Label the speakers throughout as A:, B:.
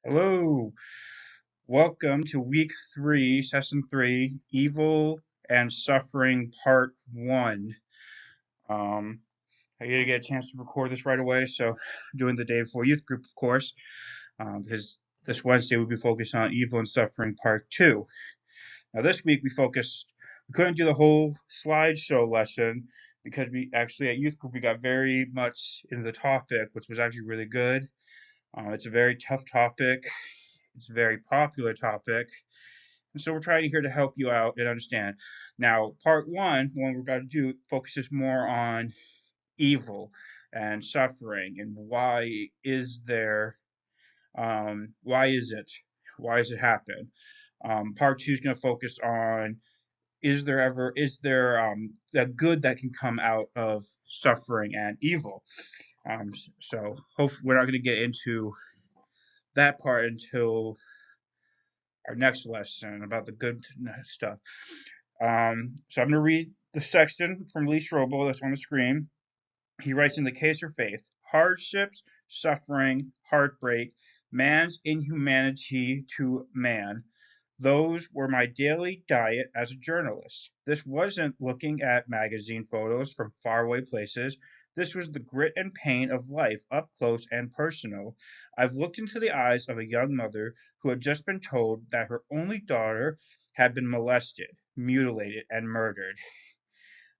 A: Hello, welcome to week three, session three, Evil and Suffering, part one. Um, I didn't get a chance to record this right away, so I'm doing the day before youth group, of course, because this Wednesday we'll be focused on Evil and Suffering, part two. Now, this week we couldn't do the whole slideshow lesson because we actually at youth group we got very much into the topic, which was actually really good. It's a very tough topic. It's a very popular topic. And so we're trying here to help you out and understand. Now, part one, the one we're about to do, focuses more on evil and suffering and why is it? Why does it happen? Part two is going to focus on is there a good that can come out of suffering and evil? So hope we're not going to get into that part until our next lesson about the good stuff. So I'm going to read the section from Lee Strobel that's on the screen. He writes, in the case for faith, hardships, suffering, heartbreak, man's inhumanity to man. Those were my daily diet as a journalist. This wasn't looking at magazine photos from faraway places. This was the grit and pain of life up close and personal. I've looked into the eyes of a young mother who had just been told that her only daughter had been molested, mutilated, and murdered.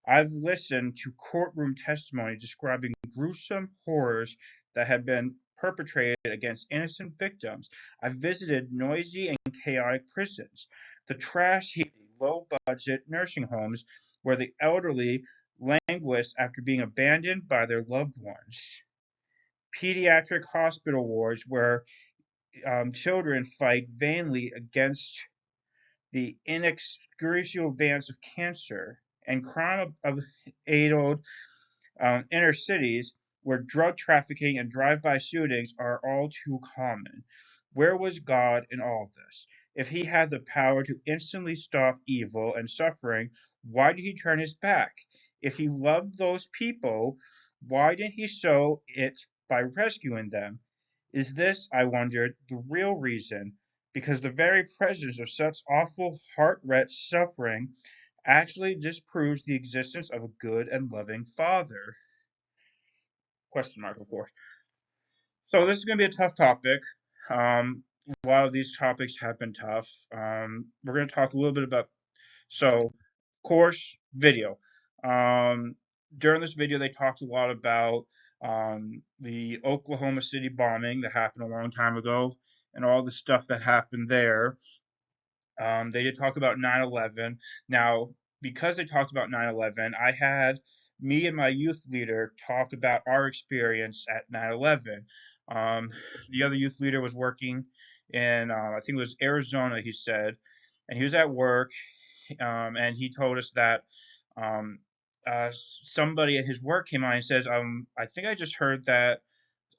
A: I've listened to courtroom testimony describing gruesome horrors that have been perpetrated against innocent victims. I've visited noisy and chaotic prisons, the trash heaping, low budget nursing homes where the elderly languish after being abandoned by their loved ones, pediatric hospital wards where children fight vainly against the inexcusable advance of cancer, and crime of aided inner cities where drug trafficking and drive-by shootings are all too common. Where was God in all this? If he had the power to instantly stop evil and suffering, why did he turn his back? If he loved those people, why didn't he show it by rescuing them? Is this, I wondered, the real reason? Because the very presence of such awful, heart-wrenching suffering actually disproves the existence of a good and loving Father. Question mark, of course. So this is going to be a tough topic. A lot of these topics have been tough. We're going to talk a little bit about course video. Um, During this video, they talked a lot about the Oklahoma City bombing that happened a long time ago and all the stuff that happened there. They did talk about 9/11. Now, because they talked about 9/11, I had me and my youth leader talk about our experience at 9/11. Um, the other youth leader was working in, I think it was Arizona, he said, and he was at work, and he told us that um, somebody at his work came on and says, I think I just heard that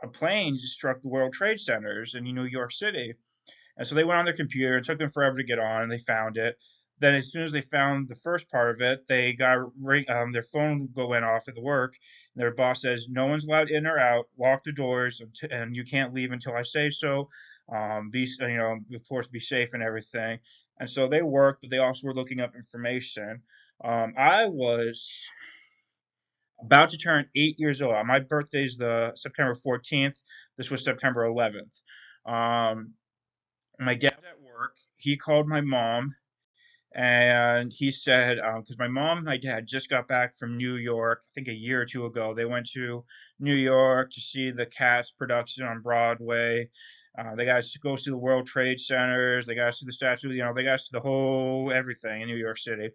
A: a plane just struck the World Trade Centers in New York City. And so they went on their computer. It took them forever to get on, and they found it. Then, as soon as they found the first part of it, they got their phone went off at the work. And their boss says, "No one's allowed in or out. Lock the doors, and you can't leave until I say so. Of course, be safe and everything." And so they worked, but they also were looking up information. I was about to turn 8 years old. My birthday is the September 14th. This was September 11th. Um, my dad was at work. He called my mom and he said, because my mom and my dad just got back from New York, I think a year or two ago. They went to New York to see the Cats production on Broadway. They got to go see the World Trade Centers. They got to see the statue. They got to see the whole everything in New York City.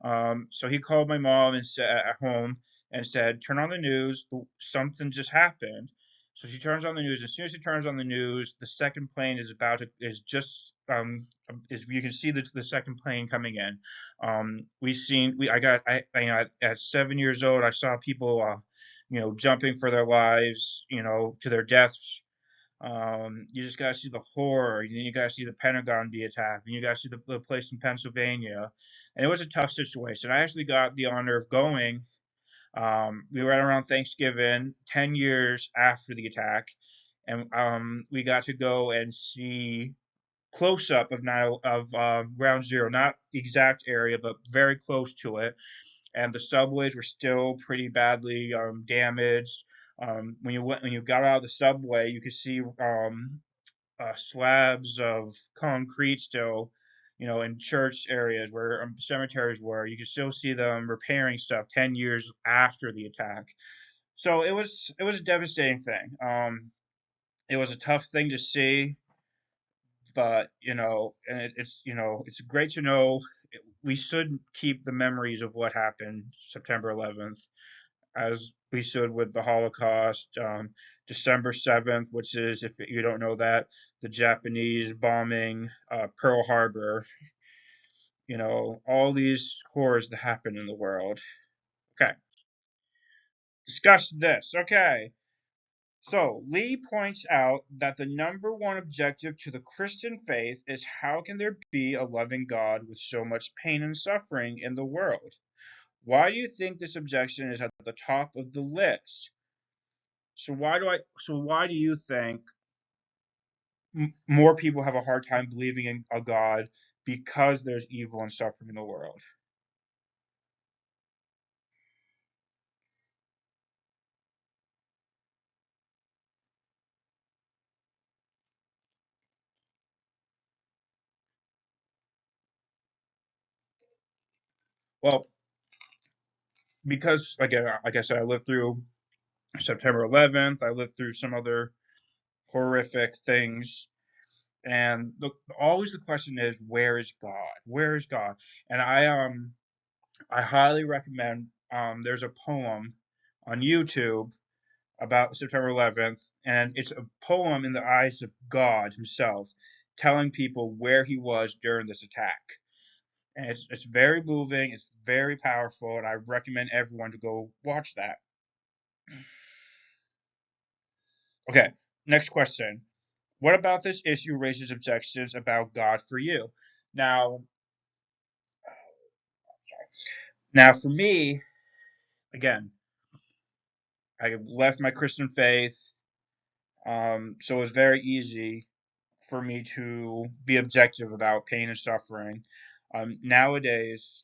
A: So he called my mom and said at home and said, "Turn on the news. Something just happened." So she turns on the news. As soon as she turns on the news, the second plane is just is you can see the second plane coming in. At 7 years old, I saw people jumping for their lives, to their deaths. You just gotta see the horror. And then you gotta see the Pentagon be attacked. And you gotta see the place in Pennsylvania. And it was a tough situation. I actually got the honor of going. We were right around Thanksgiving, 10 years after the attack. and we got to go and see close up of Ground Zero, not exact area, but very close to it. And the subways were still pretty badly damaged. When you got out of the subway, you could see slabs of concrete still, in church areas where cemeteries were. You could still see them repairing stuff 10 years after the attack. So it was a devastating thing. It was a tough thing to see, but and it's great to know we should keep the memories of what happened September 11th, as we should with the Holocaust. December 7th, which is, if you don't know that, the Japanese bombing Pearl Harbor. All these horrors that happen in the world. Okay, discuss this. Okay. So, Lee points out that the number one objective to the Christian faith is how can there be a loving God with so much pain and suffering in the world? Why do you think this objection is at the top of the list? So why do you think more people have a hard time believing in a God because there's evil and suffering in the world? Well, because again, like I said, I lived through September 11th. I lived through some other horrific things. And always the question is, where is God? Where is God? And I highly recommend, there's a poem on YouTube about September 11th, and it's a poem in the eyes of God himself, telling people where he was during this attack. And it's very moving, it's very powerful, and I recommend everyone to go watch that. Okay, next question. What about this issue raises objections about God for you? Now, for me, again, I left my Christian faith, so it was very easy for me to be objective about pain and suffering. Nowadays,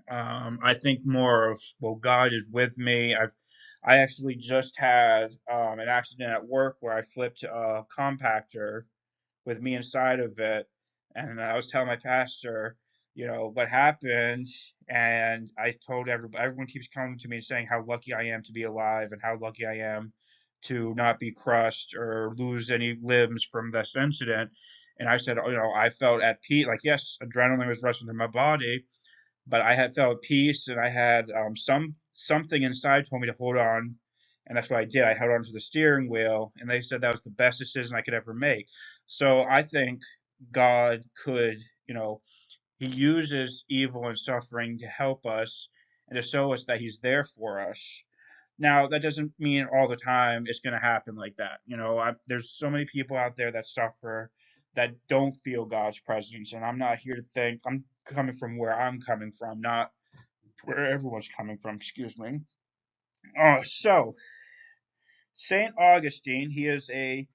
A: I think more of, well, God is with me. I actually just had an accident at work where I flipped a compactor with me inside of it. And I was telling my pastor, what happened. And I told everyone keeps coming to me and saying how lucky I am to be alive and how lucky I am to not be crushed or lose any limbs from this incident. And I said, I felt at peace. Like, yes, adrenaline was rushing through my body, but I had felt peace, and I had something inside told me to hold on, and that's what I did. I held on to the steering wheel, and they said that was the best decision I could ever make. So I think God could, He uses evil and suffering to help us and to show us that He's there for us. Now, that doesn't mean all the time it's going to happen like that. There's so many people out there that suffer that don't feel God's presence, and I'm not here to think. I'm coming from where I'm coming from, not where everyone's coming from. Excuse me. So Saint Augustine, he is a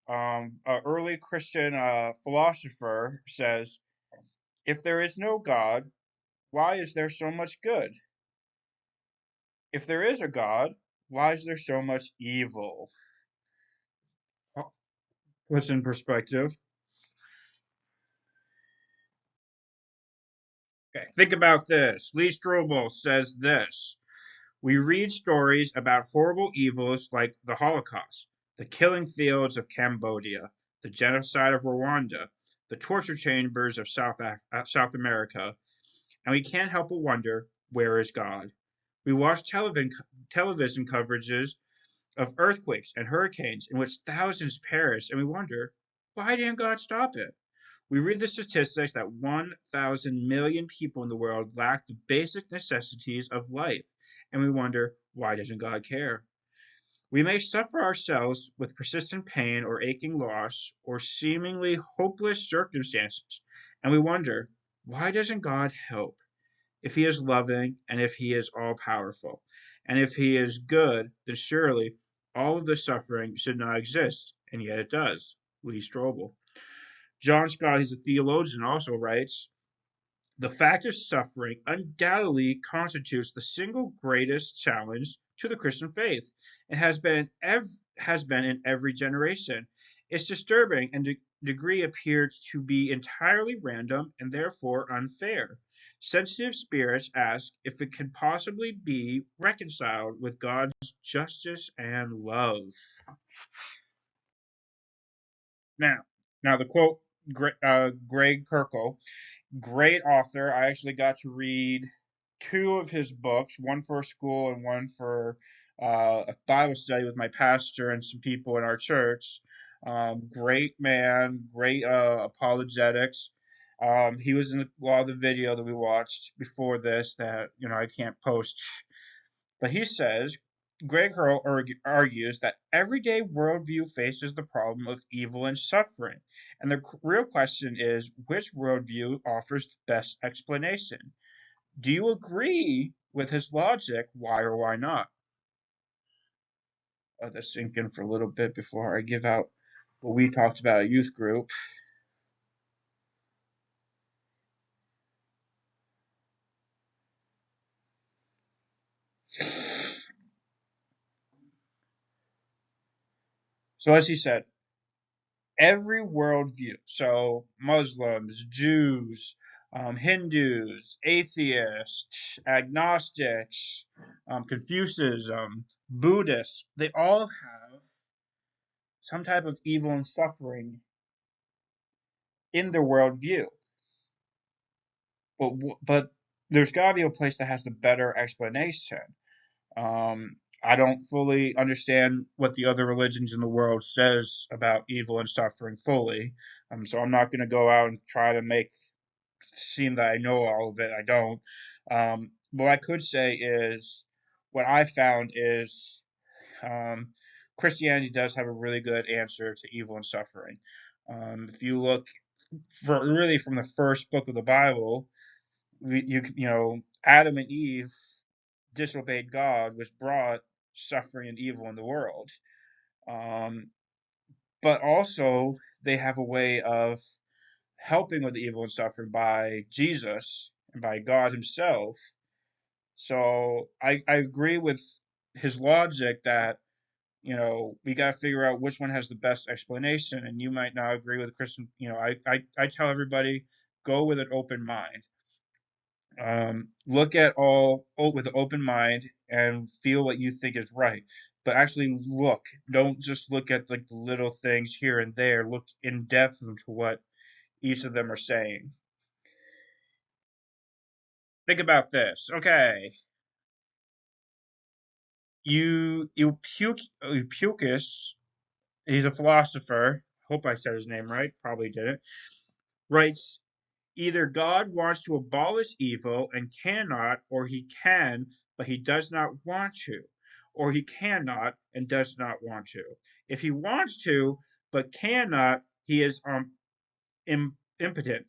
A: early Christian philosopher, says, "If there is no God, why is there so much good? If there is a God, why is there so much evil?" Puts in perspective. Okay, think about this. Lee Strobel says this: "We read stories about horrible evils like the Holocaust, the killing fields of Cambodia, the genocide of Rwanda, the torture chambers of South America, and we can't help but wonder, where is God? We watch television coverages of earthquakes and hurricanes in which thousands perish, and we wonder, why didn't God stop it? We read the statistics that 1,000 million people in the world lack the basic necessities of life, and we wonder, why doesn't God care? We may suffer ourselves with persistent pain or aching loss or seemingly hopeless circumstances, and we wonder, why doesn't God help? If He is loving and if He is all powerful, and if He is good, then surely All of this suffering should not exist, and yet it does. Lee Strobel. John Scott, he's a theologian, also writes, the fact of suffering undoubtedly constitutes the single greatest challenge to the Christian faith, and has been in every generation. Its disturbing and degree appears to be entirely random and therefore unfair. Sensitive spirits ask if it can possibly be reconciled with God's justice and love. Now, now the quote, Greg Kirkle, great author. I actually got to read two of his books, one for school and one for a Bible study with my pastor and some people in our church. Great man, great apologetics. He was in a lot of the video that we watched before this that I can't post, but he says Greg Hurl argues that everyday worldview faces the problem of evil and suffering, and the real question is which worldview offers the best explanation. Do you agree with his logic? Why or why not? Let this sink in for a little bit before I give out what we talked about at youth group. So as he said, every worldview, so Muslims, Jews, Hindus, atheists, agnostics, Confucianism, Buddhists, they all have some type of evil and suffering in their worldview. But there's got to be a place that has the better explanation. I don't fully understand what the other religions in the world says about evil and suffering fully. So I'm not going to go out and try to make seem that I know all of it. I don't. What I could say is what I found is Christianity does have a really good answer to evil and suffering. If you look really from the first book of the Bible, Adam and Eve disobeyed God, which brought suffering and evil in the world. Um, but also they have a way of helping with the evil and suffering by Jesus and by God Himself. So I agree with his logic that we got to figure out which one has the best explanation. And you might not agree with Christian. I tell everybody go with an open mind. Look at all with an open mind and feel what you think is right. But actually look. Don't just look at like the little things here and there. Look in depth into what each of them are saying. Think about this. Okay, Eupucus, he's a philosopher. Hope I said his name right. Probably didn't. Writes either God wants to abolish evil and cannot, or he can, but he does not want to, or he cannot and does not want to. If he wants to but cannot, he is impotent.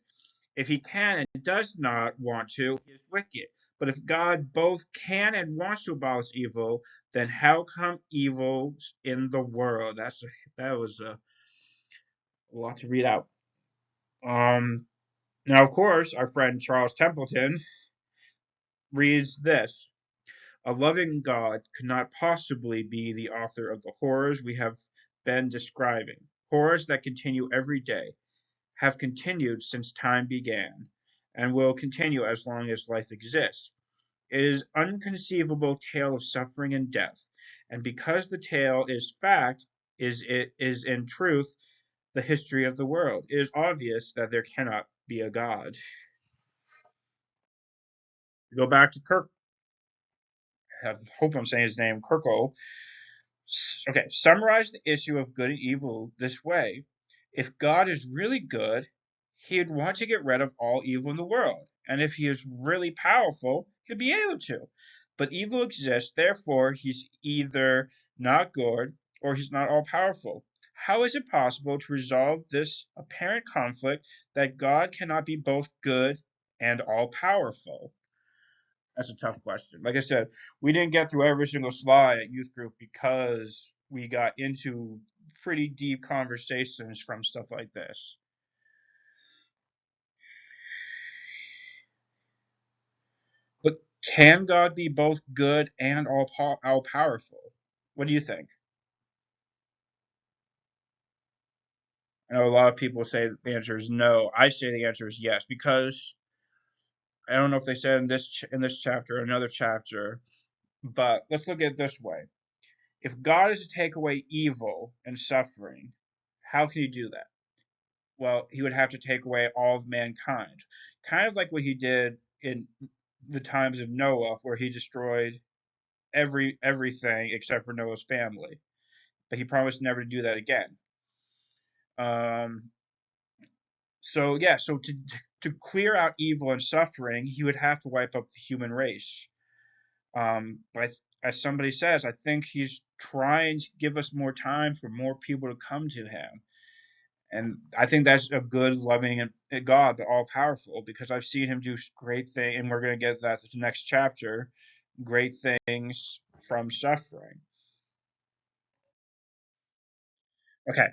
A: If he can and does not want to, he is wicked. But if God both can and wants to abolish evil, then how come evil's in the world? That was a lot to read out. Um, Now, of course, our friend Charles Templeton reads this. A loving God could not possibly be the author of the horrors we have been describing, horrors that continue every day, have continued since time began, and will continue as long as life exists. It is an inconceivable tale of suffering and death, and because the tale is fact, it is in truth the history of the world. It is obvious that there cannot be a God. Go back to Kirk. I hope I'm saying his name, Kirko. Okay, summarize the issue of good and evil this way. If God is really good, he would want to get rid of all evil in the world. And if he is really powerful, he'll be able to. But evil exists, therefore, he's either not good or he's not all powerful. How is it possible to resolve this apparent conflict that God cannot be both good and all powerful? That's a tough question. Like I said, we didn't get through every single slide at youth group because we got into pretty deep conversations from stuff like this. But can God be both good and all powerful? What do you think? I know a lot of people say the answer is no. I say the answer is yes, because I don't know if they said in this chapter or another chapter, but let's look at it this way. If God is to take away evil and suffering, how can he do that? Well, he would have to take away all of mankind, kind of like what he did in the times of Noah, where he destroyed everything except for Noah's family. But he promised never to do that again. Um, so yeah, so to clear out evil and suffering, he would have to wipe up the human race. But as somebody says, I think he's trying to give us more time for more people to come to him. And I think that's a good, loving God, the all powerful, because I've seen him do great things, and we're going to get that to the next chapter, great things from suffering. Okay,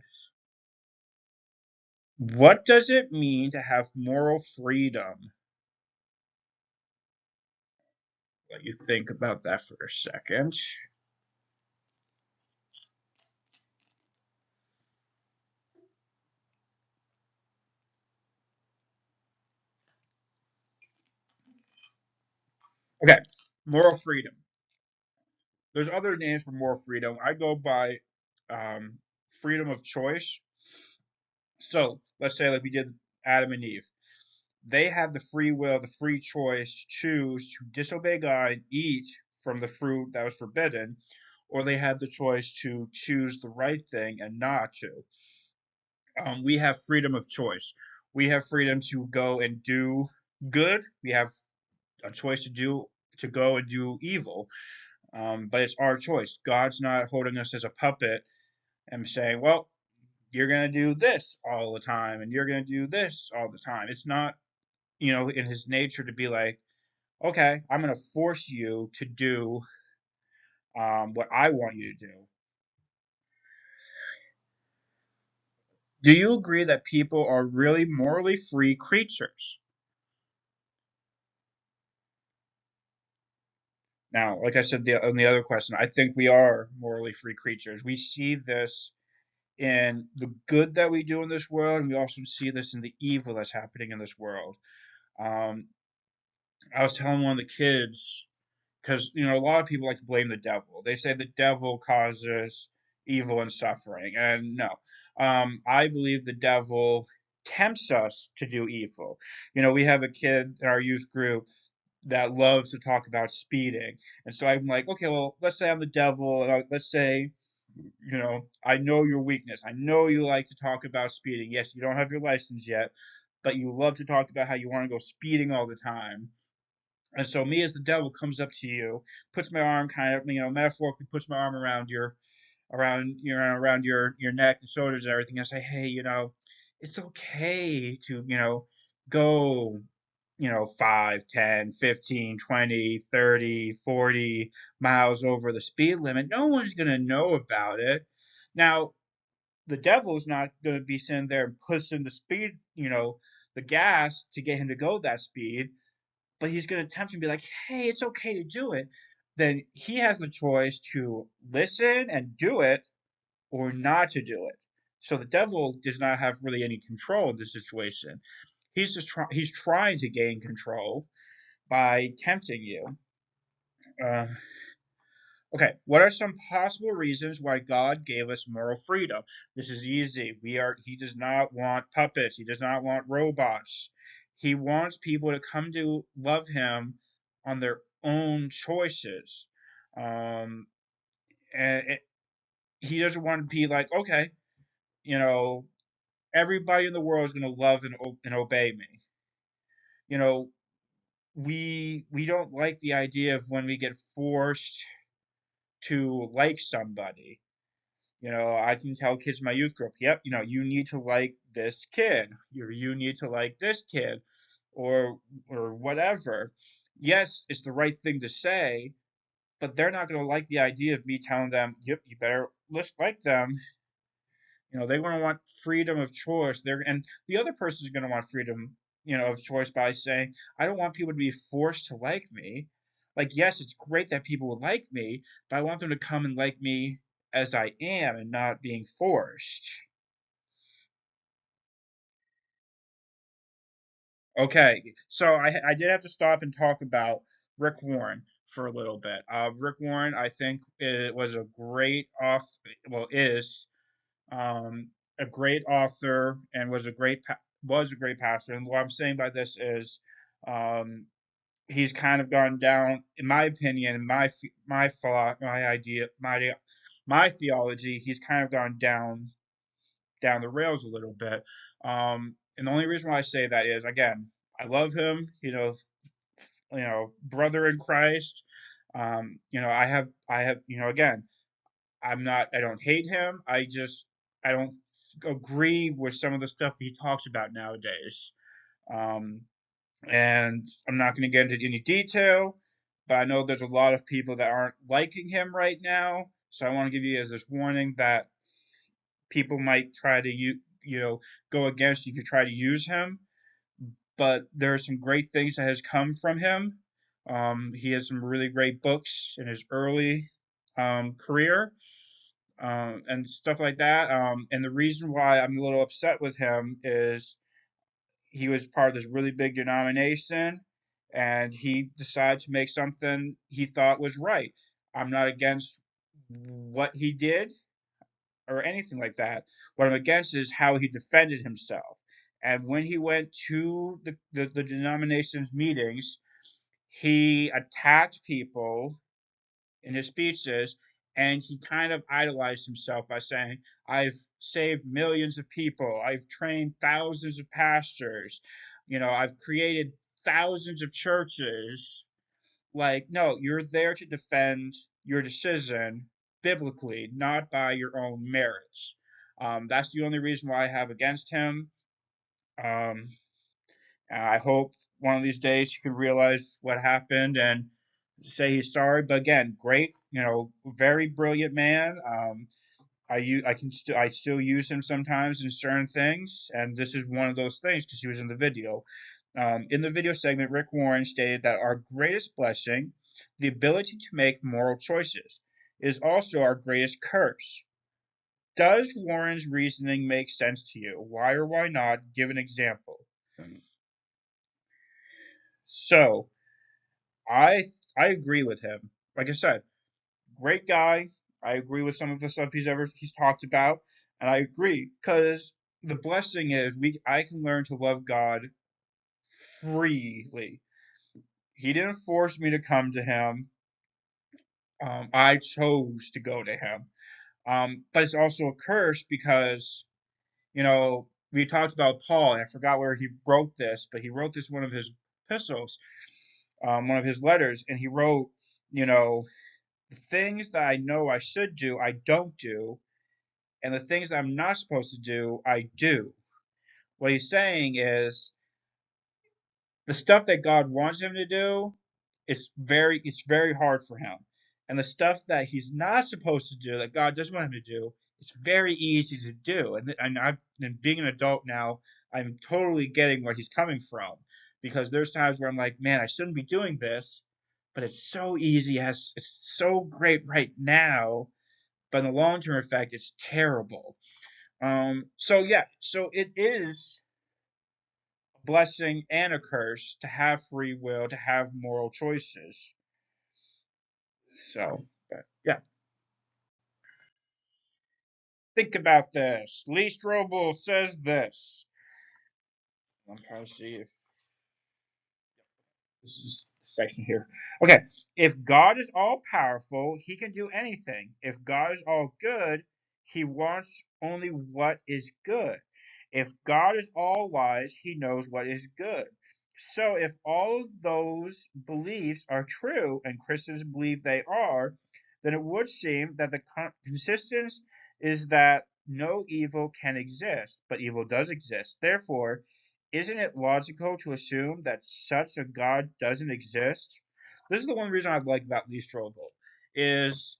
A: what does it mean to have moral freedom? Let you think about that for a second. Okay, moral freedom. There's other names for moral freedom. I go by freedom of choice. So let's say like we did Adam and Eve. They had the free will, the free choice to choose to disobey God and eat from the fruit that was forbidden, or they had the choice to choose the right thing and not to. We have freedom of choice. We have freedom to go and do good. We have a choice to go and do evil. But it's our choice. God's not holding us as a puppet and saying, "Well, you're going to do this all the time, and you're going to do this all the time." It's not, in His nature to be like, "Okay, I'm going to force you to do what I want you to do." Do you agree that people are really morally free creatures? Now, like I said on the other question, I think we are morally free creatures. We see this in the good that we do in this world, and we also see this in the evil that's happening in this world. Um, I was telling one of the kids, because a lot of people like to blame the devil. They say the devil causes evil and suffering, and no, I believe the devil tempts us to do evil. We have a kid in our youth group that loves to talk about speeding, and so I'm like, okay, well, let's say I'm the devil, and let's say, I know your weakness. I know you like to talk about speeding. Yes, you don't have your license yet, but you love to talk about how you want to go speeding all the time. And so me as the devil comes up to you, puts my arm kind of, metaphorically puts my arm around your neck and shoulders and everything, and say, hey, it's okay to, go, 5, 10, 15, 20, 30, 40 miles over the speed limit. No one's going to know about it. Now, the devil's not going to be sitting there and pushing the speed, the gas to get him to go that speed, but he's going to tempt him and be like, hey, it's okay to do it. Then he has the choice to listen and do it or not to do it. So the devil does not have really any control in this situation. He's trying to gain control by tempting you. Uh, okay, what are some possible reasons why God gave us moral freedom? This is easy. He does not want puppets. He does not want robots. He wants people to come to love him on their own choices. Um, and he doesn't want to be like, okay, you know, everybody in the world is going to love and obey me. You know, we don't like the idea of when we get forced to like somebody. I can tell kids in my youth group, yep, you need to like this kid, you need to like this kid, or whatever. Yes, it's the right thing to say, but they're not going to like the idea of me telling them, yep, you better list like them. They're going to want freedom of choice. And the other person is going to want freedom, of choice by saying, I don't want people to be forced to like me. Like, yes, it's great that people would like me, but I want them to come and like me as I am and not being forced. Okay, so I did have to stop and talk about Rick Warren for a little bit. Rick Warren, I think, it was a great is um, a great author and was a great pastor. And what I'm saying by this is, um, he's kind of gone down, in my opinion, my idea, my theology. He's kind of gone down the rails a little bit. And the only reason why I say that is, again, I love him. Brother in Christ. I have, again, I don't hate him. I don't agree with some of the stuff he talks about nowadays. Um, and I'm not going to get into any detail, but I know there's a lot of people that aren't liking him right now. So I want to give you as this warning that people might try to go against you if you try to use him. But there are some great things that has come from him. He has some really great books in his early career, and stuff like that. And the reason why I'm a little upset with him is he was part of this really big denomination, and he decided to make something he thought was right. I'm not against what he did or anything like that. What I'm against is how he defended himself. And when he went to the denomination's meetings, he attacked people in his speeches, and he kind of idolized himself by saying, I've saved millions of people, I've trained thousands of pastors, I've created thousands of churches. Like, no, you're there to defend your decision biblically, not by your own merits. That's the only reason why I have against him. Um, I hope one of these days he can realize what happened and say he's sorry. But again, great, very brilliant man. I still use him sometimes in certain things, and this is one of those things because he was in the video. In the video segment, Rick Warren stated that our greatest blessing, the ability to make moral choices, is also our greatest curse. Does Warren's reasoning make sense to you? Why or why not? Give an example. So, I I agree with him. Like I said, great guy. I agree with some of the stuff he's talked about, and I agree because the blessing is I can learn to love God freely. He didn't force me to come to him. I chose to go to him. But it's also a curse because we talked about Paul, and I forgot where he wrote this, but he wrote this in one of his epistles, one of his letters, and he wrote, you know, the things that I know I should do, I don't do, and the things that I'm not supposed to do, I do. What he's saying is the stuff that God wants him to do, it's very hard for him. And the stuff that he's not supposed to do, that God doesn't want him to do, it's very easy to do. And being an adult now, I'm totally getting where he's coming from because there's times where I'm like, man, I shouldn't be doing this, but it's so easy, it's so great right now, but in the long term effect, it's terrible. So yeah, so it is a blessing and a curse to have free will, to have moral choices. So, but yeah, think about this. Lee Strobel says this. I'm trying to see if this is the section here. Okay, if God is all powerful, he can do anything. If God is all good, he wants only what is good. If God is all wise, he knows what is good. So if all of those beliefs are true and Christians believe they are, then it would seem that the consistency is that no evil can exist, but evil does exist. Therefore, isn't it logical to assume that such a God doesn't exist? This is the one reason I like about Lee Strobel. is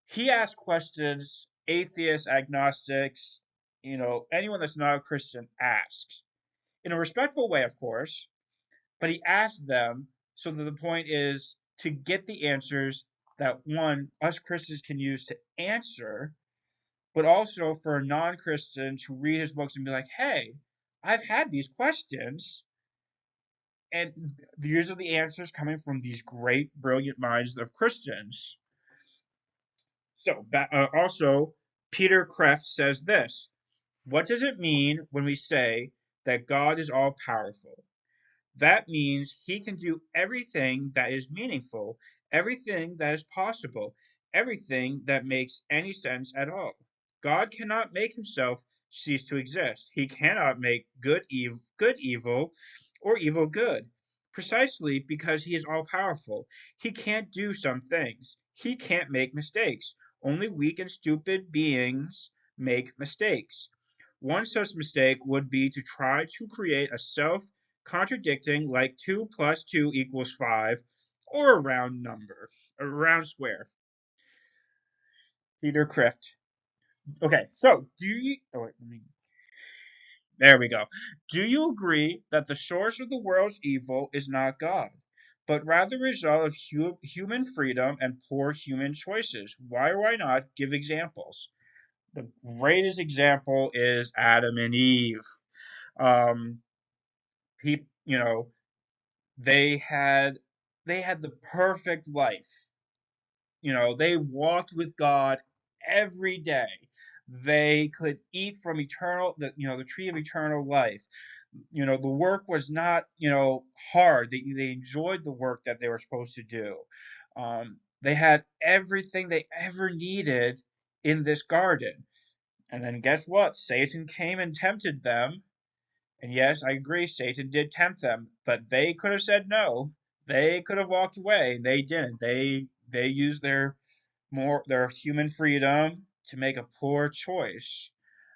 A: he asks questions atheists, agnostics, anyone that's not a Christian asks in a respectful way, of course, but he asks them so that the point is to get the answers that one, us Christians can use to answer, but also for a non-Christian to read his books and be like, hey, I've had these questions, and these are the answers coming from these great, brilliant minds of Christians. So, also, Peter Kreeft says this: what does it mean when we say that God is all powerful? That means he can do everything that is meaningful, everything that is possible, everything that makes any sense at all. God cannot make himself cease to exist. He cannot make good evil or evil good. Precisely because he is all powerful. He can't do some things. He can't make mistakes. Only weak and stupid beings make mistakes. One such mistake would be to try to create a self contradicting like 2 plus 2 equals 5 or a round number, a round square. Peter Kreeft. Okay, so do you. Oh, wait, there we go. Do you agree that the source of the world's evil is not God, but rather a result of human freedom and poor human choices? Why or why not give examples? The greatest example is Adam and Eve. Um, he, they had they had the perfect life. They walked with God every day. They could eat from the tree of eternal life. The work was not, hard. They enjoyed the work that they were supposed to do. They had everything they ever needed in this garden. And then guess what? Satan came and tempted them. And yes, I agree, Satan did tempt them, but they could have said no. They could have walked away. They didn't. They used their human freedom to make a poor choice.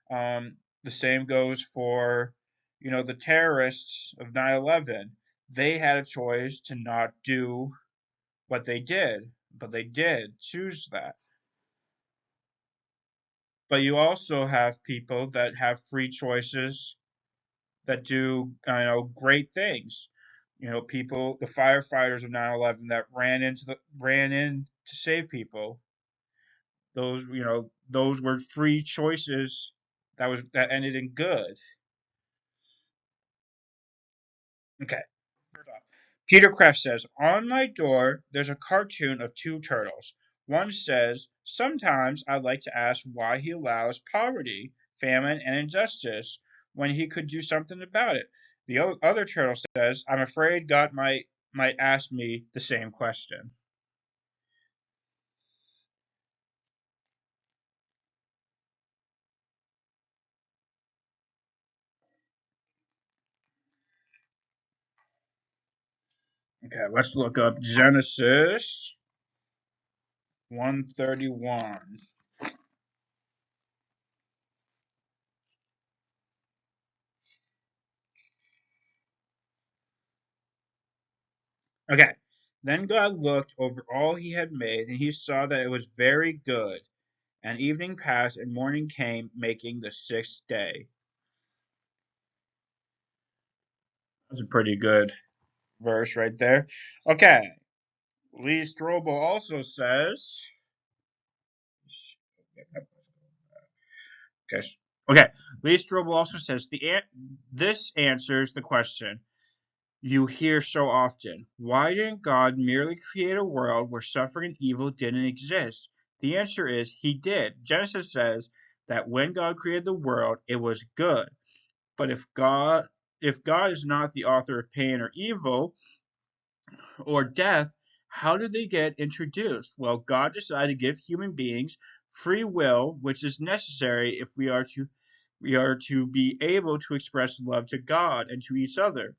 A: The same goes for, the terrorists of 9/11. They had a choice to not do what they did, but they did choose that. But you also have people that have free choices that do, great things. People, the firefighters of 9/11 that ran in to save people. Those were free choices that ended in good. Okay. Peter Kreeft says, on my door there's a cartoon of two turtles. One says, sometimes I'd like to ask why he allows poverty, famine, and injustice when he could do something about it. The other turtle says, I'm afraid God might ask me the same question. Okay, let's look up Genesis 131. Okay. Then God looked over all he had made, and he saw that it was very good. And evening passed, and morning came, making the sixth day. That's a pretty good verse right there. Okay. Lee Strobel also says. Okay. Okay. Lee Strobel also says this answers the question you hear so often. Why didn't God merely create a world where suffering and evil didn't exist? The answer is he did. Genesis says that when God created the world, it was good. But if God is not the author of pain or evil or death, how did they get introduced? Well, God decided to give human beings free will, which is necessary if we are to be able to express love to God and to each other.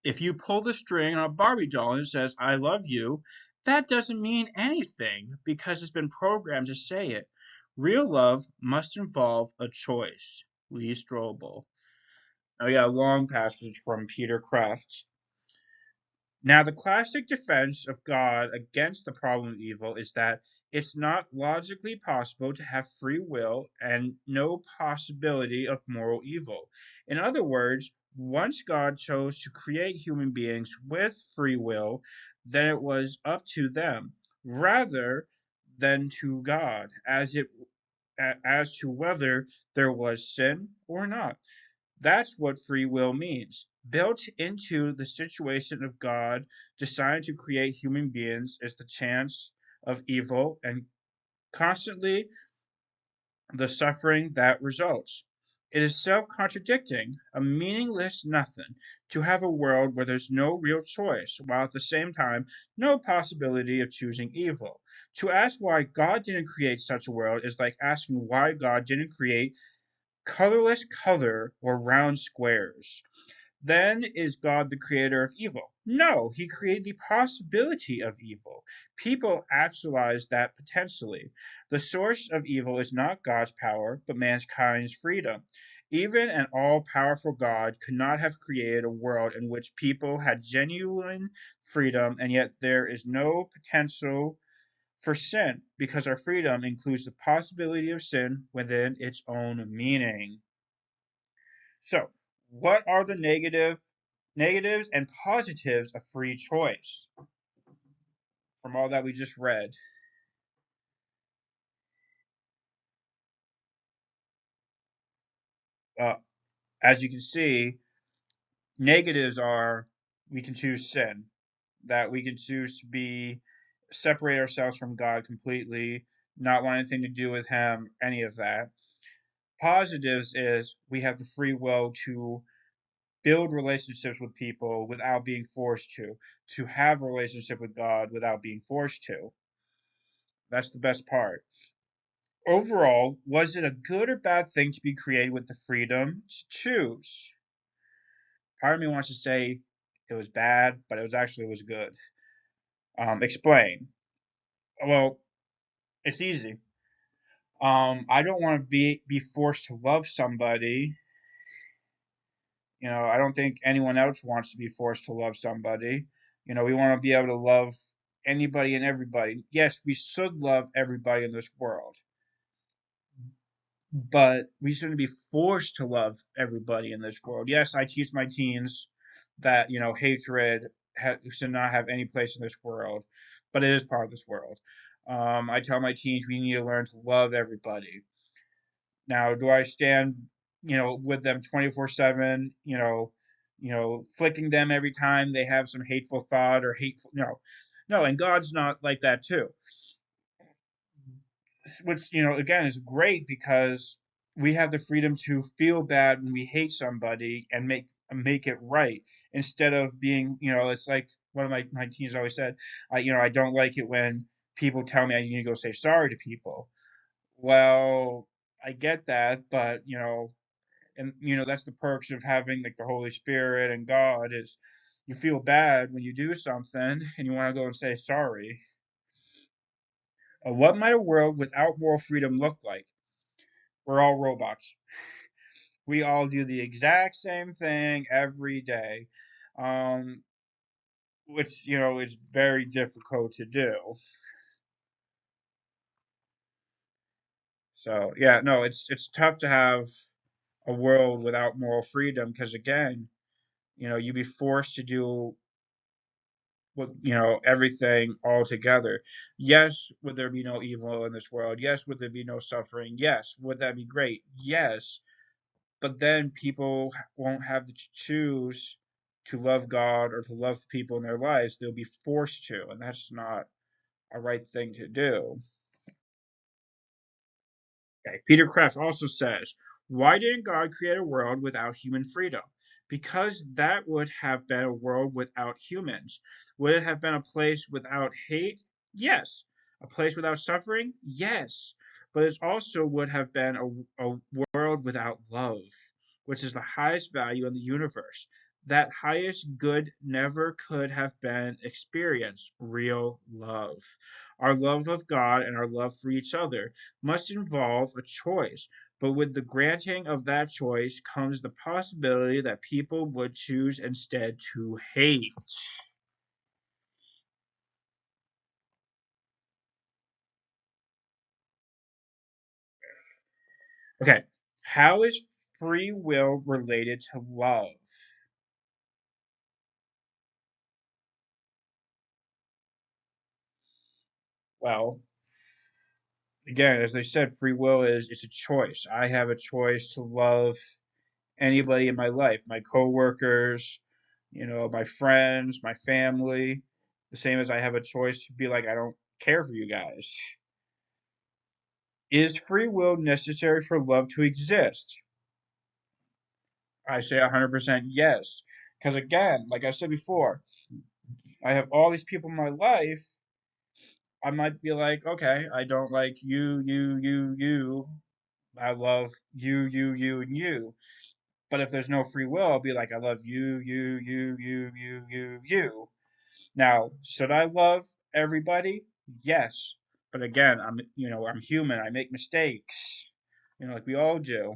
A: If you pull the string on a Barbie doll and it says, I love you, that doesn't mean anything because it's been programmed to say it. Real love must involve a choice. Lee Strobel. Now we got a long passage from Peter Kreeft. Now, the classic defense of God against the problem of evil is that it's not logically possible to have free will and no possibility of moral evil. In other words, once God chose to create human beings with free will, then it was up to them rather than to God as to whether there was sin or not. That's what free will means. Built into the situation of God designed to create human beings is the chance of evil and constantly the suffering that results. It is self contradicting, a meaningless nothing, to have a world where there's no real choice, while at the same time, no possibility of choosing evil. To ask why God didn't create such a world is like asking why God didn't create colorless color or round squares. Then is God the creator of evil? No, he created the possibility of evil. People actualize that potentially. The source of evil is not God's power, but mankind's freedom. Even an all powerful God could not have created a world in which people had genuine freedom, and yet there is no potential for sin because our freedom includes the possibility of sin within its own meaning. So, what are the negatives and positives of free choice from all that we just read? Uh, as you can see, negatives are we can choose sin, that we can choose to be separate ourselves from God completely, not want anything to do with Him, any of that. Positives is we have the free will to build relationships with people without being forced to have a relationship with God without being forced to. That's the best part. Overall, was it a good or bad thing to be created with the freedom to choose? Part of me wants to say it was bad, but it was good. Explain. Well, it's easy. I don't want to be forced to love somebody. I don't think anyone else wants to be forced to love somebody. We want to be able to love anybody and everybody. Yes, we should love everybody in this world, but we shouldn't be forced to love everybody in this world. Yes, I teach my teens that hatred should not have any place in this world, but it is part of this world. I tell my teens we need to learn to love everybody. Now, do I stand with them 24/7? Flicking them every time they have some hateful thought or hateful no, and God's not like that too. Which again is great because we have the freedom to feel bad when we hate somebody and make it right instead of being it's like one of my teens always said I don't like it when people tell me I need to go say sorry to people. Well, I get that, but and that's the perks of having like the Holy Spirit and God is you feel bad when you do something and you want to go and say sorry. What might a world without moral freedom look like? We're all robots. We all do the exact same thing every day, um, which is very difficult to do. So yeah, no, it's tough to have a world without moral freedom because again, you'd be forced to do everything all together. Yes, would there be no evil in this world? Yes, would there be no suffering? Yes, would that be great? Yes, but then people won't have to choose to love God or to love people in their lives. They'll be forced to, and that's not a right thing to do. Okay. Peter Kreeft also says, why didn't God create a world without human freedom? Because that would have been a world without humans. Would it have been a place without hate? Yes. A place without suffering? Yes. But it also would have been a world without love, which is the highest value in the universe. That highest good never could have been experienced, real love. Our love of God and our love for each other must involve a choice, but with the granting of that choice comes the possibility that people would choose instead to hate. Okay, how is free will related to love? Well, again, as I said, free will is it's a choice. I have a choice to love anybody in my life, my coworkers, my friends, my family, the same as I have a choice to be like, I don't care for you guys. Is free will necessary for love to exist? I say 100% yes. Because again, like I said before, I have all these people in my life. I might be like, okay, I don't like you. I love you, and you. But if there's no free will, I'll be like, I love you. Now, should I love everybody? Yes. But again, I'm human. I make mistakes, like we all do.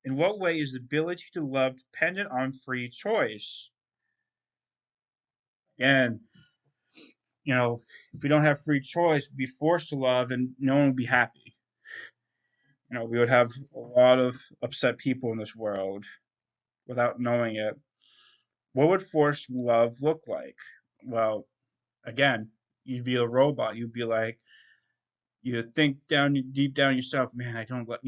A: In what way is the ability to love dependent on free choice? And, if we don't have free choice, we'd be forced to love and no one would be happy. We would have a lot of upset people in this world without knowing it. What would forced love look like? Well, again, you'd be a robot. You'd be like, you think deep down yourself, man, I don't let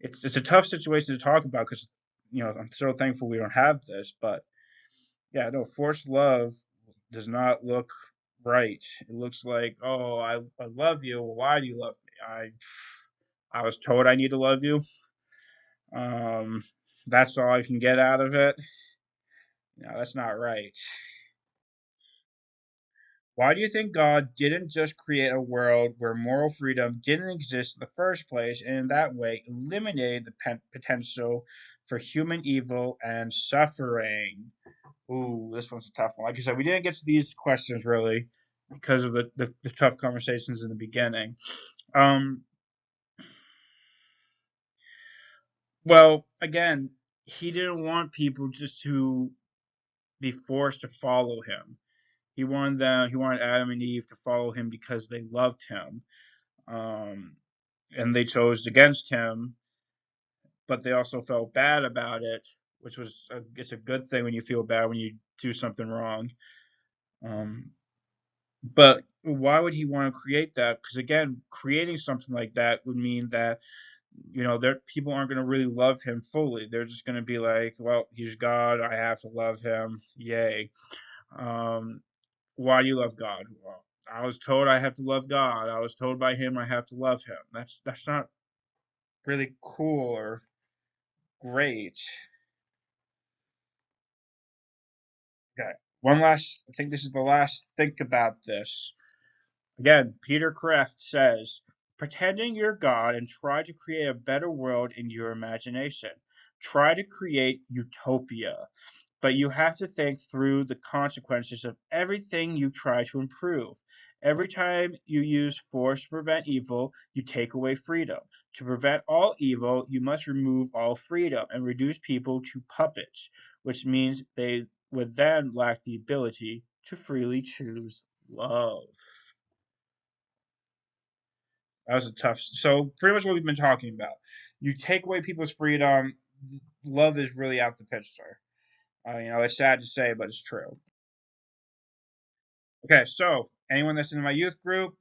A: it's a tough situation to talk about because I'm so thankful we don't have this, but yeah, no, forced love does not look right. It looks like, oh, I love you. Well, why do you love me? I was told I need to love you. Um, that's all I can get out of it. No, that's not right. Why do you think God didn't just create a world where moral freedom didn't exist in the first place and in that way eliminated the potential for human evil and suffering? Ooh, this one's a tough one. Like I said, we didn't get to these questions really because of the tough conversations in the beginning. Um, well, again, he didn't want people just to be forced to follow him. He wanted Adam and Eve to follow him because they loved him. Um, and they chose against him, but they also felt bad about it, which it's a good thing when you feel bad when you do something wrong. Um, but why would he want to create that? Because again, creating something like that would mean that there people aren't going to really love him fully. They're just going to be like, well, he's God, I have to love him, yay. Um, why do you love God? Well, I was told I have to love God. I was told by him I have to love him. That's not really cool or great. Okay. I think this is the last think about this. Again, Peter Kreeft says, pretending you're God and try to create a better world in your imagination. Try to create utopia. But you have to think through the consequences of everything you try to improve. Every time you use force to prevent evil, you take away freedom. To prevent all evil, you must remove all freedom and reduce people to puppets, which means they would then lack the ability to freely choose love. That was a tough. So pretty much what we've been talking about. You take away people's freedom, love is really out the picture. It's sad to say, but it's true. Okay, so anyone that's in my youth group,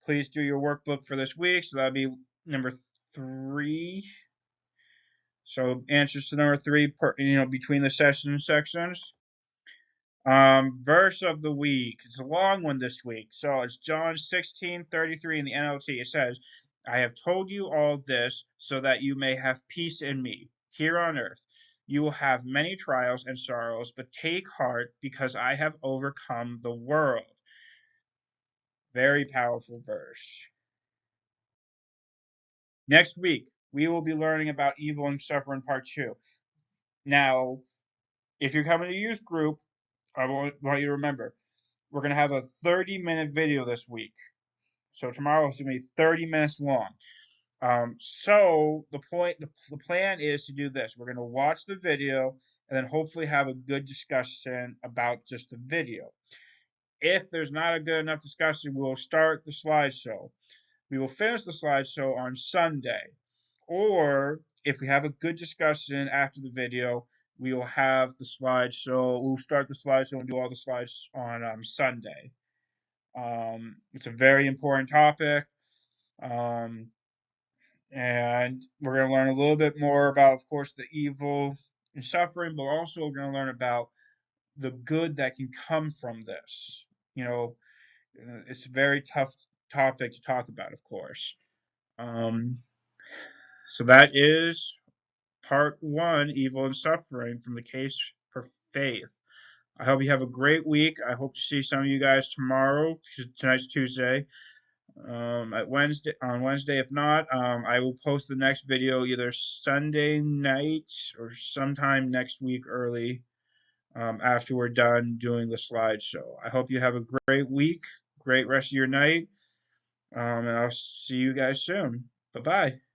A: please do your workbook for this week. So that'll be number 3. So answers to number 3, between the sections. Verse of the week. It's a long one this week. So it's John 16:33 in the NLT. It says, I have told you all this so that you may have peace in me. Here on earth, you will have many trials and sorrows, but take heart because I have overcome the world. Very powerful verse. Next week, we will be learning about evil and suffering part 2. Now, if you're coming to youth group, I want you to remember, we're going to have a 30-minute video this week. So tomorrow is going to be 30 minutes long. So the plan is to do this. We're going to watch the video and then hopefully have a good discussion about just the video. If there's not a good enough discussion, we'll start the slideshow. We will finish the slideshow on Sunday. Or if we have a good discussion after the video, we will have the slideshow. We'll start the slideshow and do all the slides on Sunday. It's a very important topic. Um, and we're going to learn a little bit more about, of course, the evil and suffering, but also we're going to learn about the good that can come from this. You know, it's a very tough topic to talk about, of course. So that is part one, evil and suffering, from the case for faith. I hope you have a great week. I hope to see some of you guys tomorrow. Tonight's Tuesday. At Wednesday, on Wednesday. If not, I will post the next video either Sunday night or sometime next week early, after we're done doing the slideshow. I hope you have a great week, great rest of your night, and I'll see you guys soon. Bye bye.